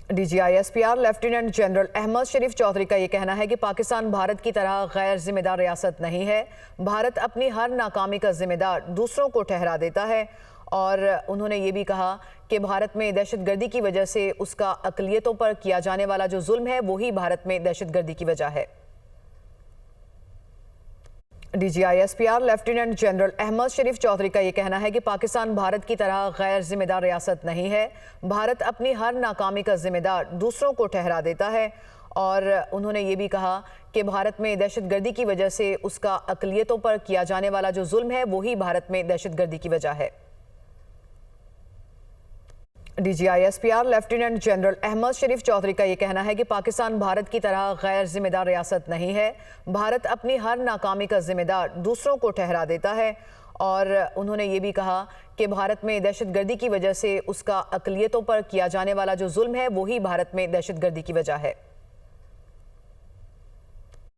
DGISPR lieutenant general Ahmad شریف چودھری کا یہ کہنا ہے کہ پاکستان بھارت کی طرح غیر ذمہ دار ریاست نہیں ہے۔ بھارت اپنی ہر ناکامی کا ذمہ دار دوسروں کو ٹھہرا دیتا ہے، اور انہوں نے یہ بھی کہا کہ بھارت میں دہشت گردی کی وجہ سے اس کا اقلیتوں پر کیا جانے والا جو ظلم ہے وہی بھارت میں دہشت گردی کی وجہ ہے۔ DGISPR لیفٹیننٹ جنرل احمد شریف چودھری کا یہ کہنا ہے کہ پاکستان بھارت کی طرح غیر ذمہ دار ریاست نہیں ہے۔ بھارت اپنی ہر ناکامی کا ذمہ دار دوسروں کو ٹھہرا دیتا ہے، اور انہوں نے یہ بھی کہا کہ بھارت میں دہشت گردی کی وجہ سے اس کا اقلیتوں پر کیا جانے والا جو ظلم ہے وہی بھارت میں دہشت گردی کی وجہ ہے۔ DGISPR لیفٹیننٹ جنرل احمد شریف چودھری کا یہ کہنا ہے کہ پاکستان بھارت کی طرح غیر ذمہ دار ریاست نہیں ہے۔ بھارت اپنی ہر ناکامی کا ذمہ دار دوسروں کو ٹھہرا دیتا ہے، اور انہوں نے یہ بھی کہا کہ بھارت میں دہشت گردی کی وجہ سے اس کا اقلیتوں پر کیا جانے والا جو ظلم ہے وہی بھارت میں دہشت گردی کی وجہ ہے۔